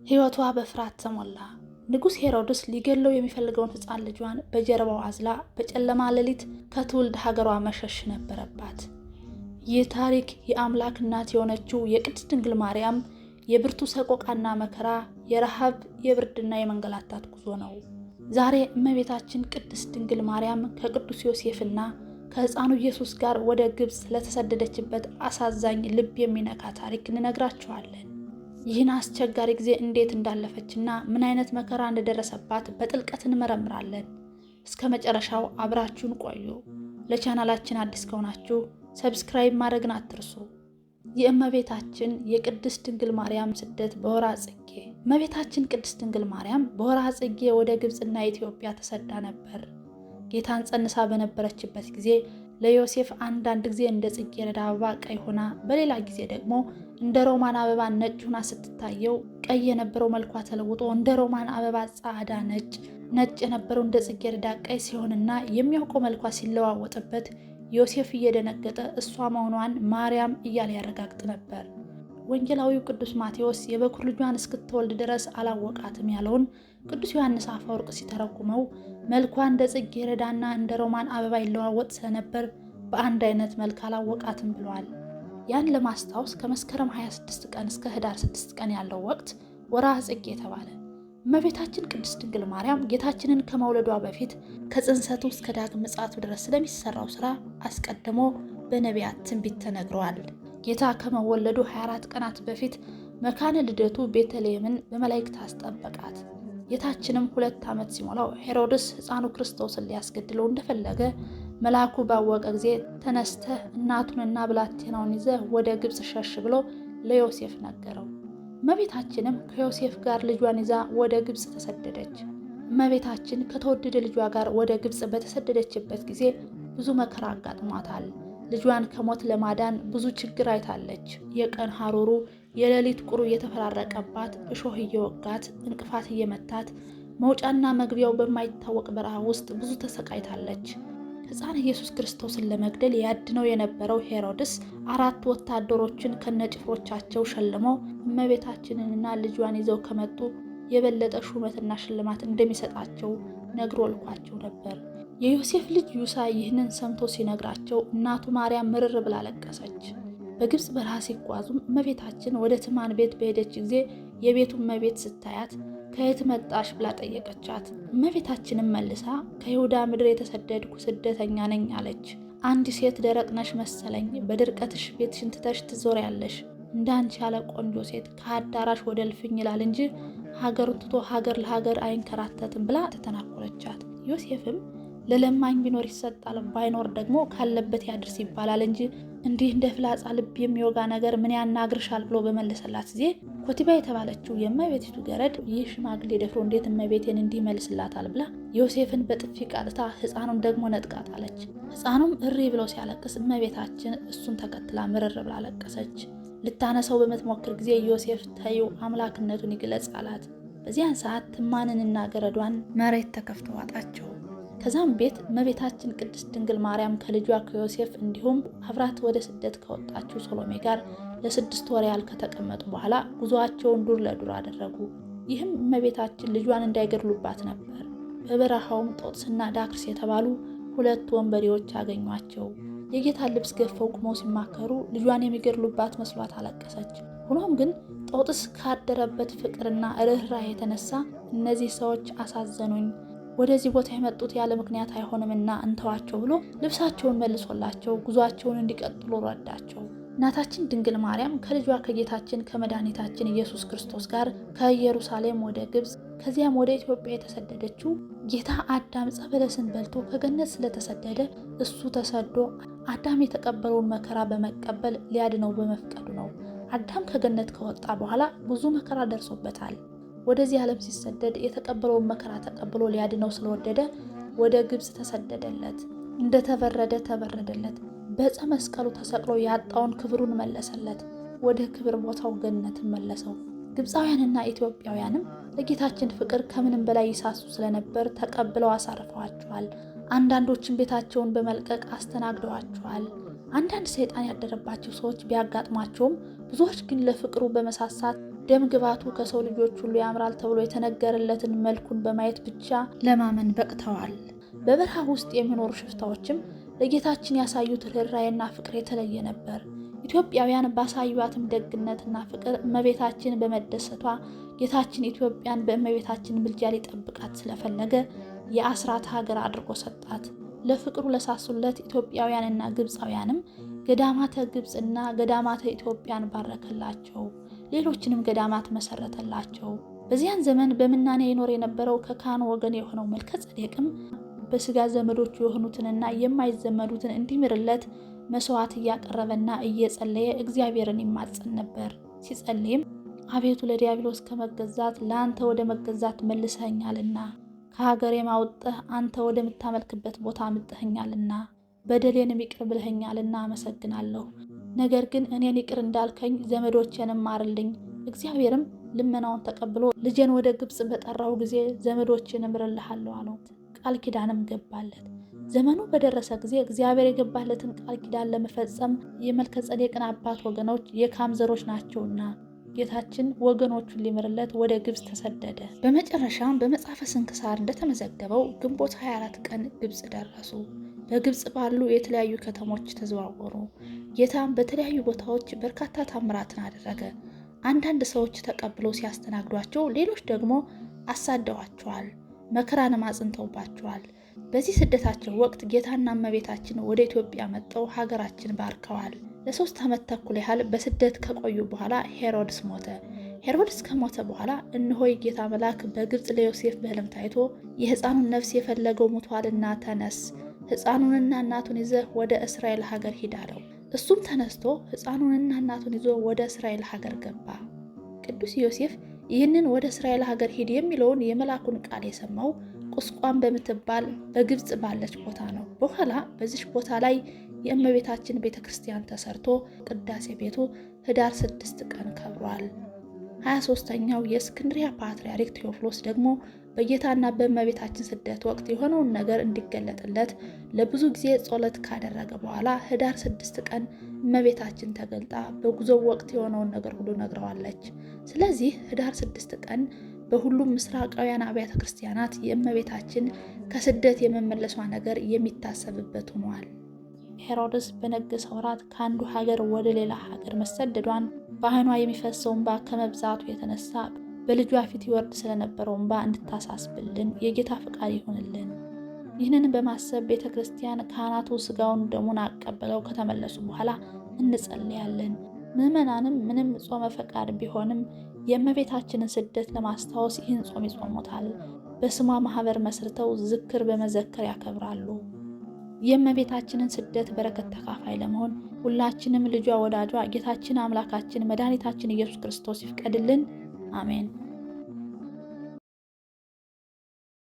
ሕይወቷ በፍርሃት ተሞላ። ንጉሥ ሄሮድስ ሊገለው የሚፈልገውን ሕፃን ልጇን በጀርባው አዝላ በጨለማ ሌሊት ከትውልድ ሀገሯ መሸሽ ነበረባት። ይህ ታሪክ የአምላክ እናት የሆነችው የቅድስት ድንግል ማርያም የብርቱ ሰቆቃና መከራ፣ የረሃብ፣ የብርድና የመንገላታት ጉዞ ነው። ዛሬ እመቤታችን ቅድስት ድንግል ማርያም ከቅዱስ ዮሴፍና ከሕፃኑ ኢየሱስ ጋር ወደ ግብፅ ለተሰደደችበት አሳዛኝ ልብ የሚነካ ታሪክ እንነግራችኋለን። ይህን አስቸጋሪ ጊዜ እንዴት እንዳለፈችና ምን አይነት መከራ እንደደረሰባት በጥልቀት እንመረምራለን። እስከ መጨረሻው አብራችሁን ቆዩ። ለቻናላችን አዲስ ከሆናችሁ ሰብስክራይብ ማድረግን አትርሱ። የእመቤታችን የቅድስት ድንግል ማርያም ስደት በወርሃ ጽጌ። እመቤታችን ቅድስት ድንግል ማርያም በወርሃ ጽጌ ወደ ግብፅና ኢትዮጵያ ተሰዳ ነበር። ጌታን ጸንሳ በነበረችበት ጊዜ ለዮሴፍ አንዳንድ ጊዜ እንደ ጽጌረዳ አበባ ቀይ ሆና፣ በሌላ ጊዜ ደግሞ እንደ ሮማን አበባ ነጭ ሆና ስትታየው፣ ቀይ የነበረው መልኳ ተለውጦ እንደ ሮማን አበባ ጻዕዳ ነጭ፣ ነጭ የነበረው እንደ ጽጌረዳ ቀይ ሲሆንና የሚያውቀው መልኳ ሲለዋወጥበት ዮሴፍ እየደነገጠ እሷ መሆኗን ማርያም እያለ ያረጋግጥ ነበር። ወንጌላዊው ቅዱስ ማቴዎስ የበኩር ልጇን እስክትወልድ ድረስ አላወቃትም ያለውን ቅዱስ ዮሐንስ አፈወርቅ ሲተረጉመው መልኳ እንደ ጽጌረዳና እንደ ሮማን አበባ ይለዋወጥ ስለነበር በአንድ አይነት መልክ አላወቃትም ብሏል። ያን ለማስታወስ ከመስከረም 26 ቀን እስከ ህዳር 6 ቀን ያለው ወቅት ወርሃ ጽጌ ተባለ። እመቤታችን ቅድስት ድንግል ማርያም ጌታችንን ከመውለዷ በፊት ከጽንሰቱ እስከ ዳግም ምጽአቱ ድረስ ስለሚሰራው ስራ አስቀድሞ በነቢያት ትንቢት ተነግረዋል። ጌታ ከመወለዱ 24 ቀናት በፊት መካነ ልደቱ ቤተልሔምን በመላእክት አስጠበቃት። ጌታችንም 2 ዓመት ሲሞላው ሄሮድስ ሕፃኑ ክርስቶስን ሊያስገድለው እንደፈለገ መልአኩ ባወቀ ጊዜ ተነስተህ እናቱንና ብላቴናውን ይዘህ ወደ ግብፅ ሸሽ ብሎ ለዮሴፍ ነገረው። እመቤታችንም ከዮሴፍ ጋር ልጇን ይዛ ወደ ግብፅ ተሰደደች። እመቤታችን ከተወደደ ልጇ ጋር ወደ ግብፅ በተሰደደችበት ጊዜ ብዙ መከራ አጋጥሟታል። ልጇን ከሞት ለማዳን ብዙ ችግር አይታለች። የቀን ሐሩሩ የሌሊት ቁሩ እየተፈራረቀባት፣ እሾህ እየወጋት፣ እንቅፋት እየመታት፣ መውጫና መግቢያው በማይታወቅ በረሃ ውስጥ ብዙ ተሰቃይታለች። ሕፃን ኢየሱስ ክርስቶስን ለመግደል ያድነው የነበረው ሄሮድስ 4 ወታደሮችን ከነጭፍሮቻቸው ሸልሞ እመቤታችንንና ልጇን ይዘው ከመጡ የበለጠ ሹመትና ሽልማት እንደሚሰጣቸው ነግሮ ልኳቸው ነበር። የዮሴፍ ልጅ ዩሳ ይህንን ሰምቶ ሲነግራቸው እናቱ ማርያም ምርር ብላ ለቀሰች። በግብፅ በረሃ ሲጓዙም እመቤታችን ወደ ትማን ቤት በሄደች ጊዜ የቤቱ እመቤት ስታያት ከየት መጣሽ ብላ ጠየቀቻት። እመቤታችንም መልሳ ከይሁዳ ምድር የተሰደድኩ ስደተኛ ነኝ አለች። አንድ ሴት ደረቅ ነሽ መሰለኝ፣ በድርቀትሽ ቤትሽን ትተሽ ትዞሪያለሽ። እንዳንቺ ያለ ቆንጆ ሴት ከአዳራሽ ወደ እልፍኝ ይላል እንጂ ሀገሩን ትቶ ሀገር ለሀገር አይንከራተትም ብላ ተተናኮለቻት። ዮሴፍም ለለማኝ ቢኖር ይሰጣል፣ ባይኖር ደግሞ ካለበት ያድርስ ይባላል እንጂ እንዲህ እንደ ፍላጻ ልብ የሚወጋ ነገር ምን ያናግርሻል ብሎ በመለሰላት ጊዜ ኮቲባ የተባለችው የእመቤቲቱ ገረድ ይህ ሽማግሌ ደፍሮ እንዴት እመቤቴን እንዲህ መልስላታል ብላ ዮሴፍን በጥፊ ቃልታ ሕፃኑን ደግሞ ነጥቃ ጣለች። ሕፃኑም እሪ ብሎ ሲያለቅስ እመቤታችን እሱን ተከትላ ምርር ብላ ለቀሰች። ልታነሰው በምትሞክር ጊዜ ዮሴፍ ተይው አምላክነቱን ይግለጽ አላት። በዚያን ሰዓት ትማንንና ገረዷን መሬት ተከፍቶ ዋጣቸው። ከዛም ቤት እመቤታችን ቅድስት ድንግል ማርያም ከልጇ ከዮሴፍ እንዲሁም አብራት ወደ ስደት ከወጣችው ሶሎሜ ጋር ለ6 ወር ያህል ከተቀመጡ በኋላ ጉዞአቸውን ዱር ለዱር አደረጉ። ይህም እመቤታችን ልጇን እንዳይገድሉባት ነበር። በበረሃውም ጦጥስና ዳክርስ የተባሉ 2 ወንበዴዎች አገኟቸው። የጌታን ልብስ ገፈው ቁመው ሲማከሩ ልጇን የሚገድሉባት መስሏት አለቀሰች። ሆኖም ግን ጦጥስ ካደረበት ፍቅርና ርኅራኄ የተነሳ እነዚህ ሰዎች አሳዘኑኝ፣ ወደዚህ ቦታ የመጡት ያለ ምክንያት አይሆንምና እንተዋቸው ብሎ ልብሳቸውን መልሶላቸው ጉዟቸውን እንዲቀጥሉ ረዳቸው። እናታችን ድንግል ማርያም ከልጇ ከጌታችን ከመድኃኒታችን ኢየሱስ ክርስቶስ ጋር ከኢየሩሳሌም ወደ ግብፅ ከዚያም ወደ ኢትዮጵያ የተሰደደችው ጌታ አዳም ዕፀ በለስን በልቶ ከገነት ስለተሰደደ እሱ ተሰዶ አዳም የተቀበለውን መከራ በመቀበል ሊያድነው በመፍቀዱ ነው። አዳም ከገነት ከወጣ በኋላ ብዙ መከራ ደርሶበታል። ወደዚህ ዓለም ሲሰደድ የተቀበለውን መከራ ተቀብሎ ሊያድነው ስለወደደ ወደ ግብፅ ተሰደደለት። እንደተበረደ ተበረደለት። በዕፀ መስቀሉ ተሰቅሎ ያጣውን ክብሩን መለሰለት። ወደ ክብር ቦታው ገነትን መለሰው። ግብፃውያንና ኢትዮጵያውያንም ለጌታችን ፍቅር ከምንም በላይ ይሳሱ ስለነበር ተቀብለው አሳርፈዋቸዋል። አንዳንዶችን ቤታቸውን በመልቀቅ አስተናግደዋቸዋል። አንዳንድ ሰይጣን ያደረባቸው ሰዎች ቢያጋጥሟቸውም ብዙዎች ግን ለፍቅሩ በመሳሳት ደም ግባቱ ከሰው ልጆች ሁሉ ያምራል ተብሎ የተነገረለትን መልኩን በማየት ብቻ ለማመን በቅተዋል። በበረሃ ውስጥ የሚኖሩ ሽፍታዎችም ለጌታችን ያሳዩት ርኅራኄና ፍቅር የተለየ ነበር። ኢትዮጵያውያን ባሳዩአትም ደግነትና ፍቅር እመቤታችን በመደሰቷ ጌታችን ኢትዮጵያን በእመቤታችን ምልጃ ሊጠብቃት ስለፈለገ የአስራት ሀገር አድርጎ ሰጣት። ለፍቅሩ ለሳሱለት ኢትዮጵያውያንና ግብፃውያንም ገዳማተ ግብፅና ገዳማተ ኢትዮጵያን ባረከላቸው። ሌሎችንም ገዳማት መሰረተላቸው። በዚያን ዘመን በምናኔ ይኖር የነበረው ከካህኑ ወገን የሆነው መልከ ጼዴቅም በስጋ ዘመዶቹ የሆኑትንና የማይዘመዱትን እንዲምርለት መስዋዕት እያቀረበና እየጸለየ እግዚአብሔርን ይማጸን ነበር። ሲጸልይም አቤቱ ለዲያብሎስ ከመገዛት ለአንተ ወደ መገዛት መልሰኸኛልና ከሀገሬ ማውጥተህ አንተ ወደምታመልክበት ቦታ አምጥተኸኛልና በደሌንም ይቅር ብለኸኛልና አመሰግናለሁ። ነገር ግን እኔን ይቅር እንዳልከኝ ዘመዶቼንም ማርልኝ። እግዚአብሔርም ልመናውን ተቀብሎ ልጄን ወደ ግብፅ በጠራው ጊዜ ዘመዶቼን እምርልሃለሁ አለው። ቃል ኪዳንም ገባለት። ዘመኑ በደረሰ ጊዜ እግዚአብሔር የገባለትን ቃል ኪዳን ለመፈጸም የመልከ ጼዴቅን አባት ወገኖች የካም ዘሮች ናቸውና ጌታችን ወገኖቹን ሊምርለት ወደ ግብፅ ተሰደደ። በመጨረሻም በመጽሐፈ ስንክሳር እንደተመዘገበው ግንቦት 24 ቀን ግብፅ ደረሱ። በግብፅ ባሉ የተለያዩ ከተሞች ተዘዋወሩ። ጌታም በተለያዩ ቦታዎች በርካታ ታምራትን አደረገ። አንዳንድ ሰዎች ተቀብለው ሲያስተናግዷቸው፣ ሌሎች ደግሞ አሳደዋቸዋል፣ መከራንም አጽንተውባቸዋል። በዚህ ስደታቸው ወቅት ጌታና እመቤታችን ወደ ኢትዮጵያ መጥተው ሀገራችን ባርከዋል። ለ3 ዓመት ተኩል ያህል በስደት ከቆዩ በኋላ ሄሮድስ ሞተ። ሄሮድስ ከሞተ በኋላ እነሆ የጌታ መልአክ በግብፅ ለዮሴፍ በሕልም ታይቶ የሕፃኑን ነፍስ የፈለገው ሞቷልና ተነስ፣ ሕፃኑንና እናቱን ይዘህ ወደ እስራኤል ሀገር ሂድ አለው። እሱም ተነስቶ ሕፃኑንና እናቱን ይዞ ወደ እስራኤል ሀገር ገባ። ቅዱስ ዮሴፍ ይህንን ወደ እስራኤል ሀገር ሂድ የሚለውን የመልአኩን ቃል የሰማው ቁስቋም በምትባል በግብፅ ባለች ቦታ ነው። በኋላ በዚች ቦታ ላይ የእመቤታችን ቤተክርስቲያን ተሰርቶ ቅዳሴ ቤቱ ህዳር 6 ቀን ከብሯል። 23ኛው የእስክንድሪያ ፓትርያርክ ቴዎፍሎስ ደግሞ በጌታና በእመቤታችን ስደት ወቅት የሆነውን ነገር እንዲገለጥለት ለብዙ ጊዜ ጸሎት ካደረገ በኋላ ህዳር 6 ቀን እመቤታችን ተገልጣ በጉዞው ወቅት የሆነውን ነገር ሁሉ ነግረዋለች። ስለዚህ ህዳር 6 ቀን በሁሉም ምስራቃውያን አብያተ ክርስቲያናት የእመቤታችን ከስደት የመመለሷ ነገር የሚታሰብበት ሆኗል። ሄሮድስ በነገሰ ወራት ከአንዱ ሀገር ወደ ሌላ ሀገር መሰደዷን በዓይኗ የሚፈሰው እንባ ከመብዛቱ የተነሳ በልጇ ፊት ይወርድ ስለነበረው እንባ እንድታሳስብልን የጌታ ፈቃድ ይሆንልን። ይህንን በማሰብ ቤተ ክርስቲያን ካህናቱ ስጋውን ደሙን አቀበለው ከተመለሱ በኋላ እንጸልያለን። ምዕመናንም ምንም ጾመ ፈቃድ ቢሆንም የእመቤታችንን ስደት ለማስታወስ ይህን ጾም ይጾሙታል። በስሟ ማህበር መስርተው ዝክር በመዘከር ያከብራሉ። የእመቤታችንን ስደት በረከት ተካፋይ ለመሆን ሁላችንም ልጇ ወዳጇ ጌታችን አምላካችን መድኃኒታችን ኢየሱስ ክርስቶስ ይፍቀድልን። አሜን።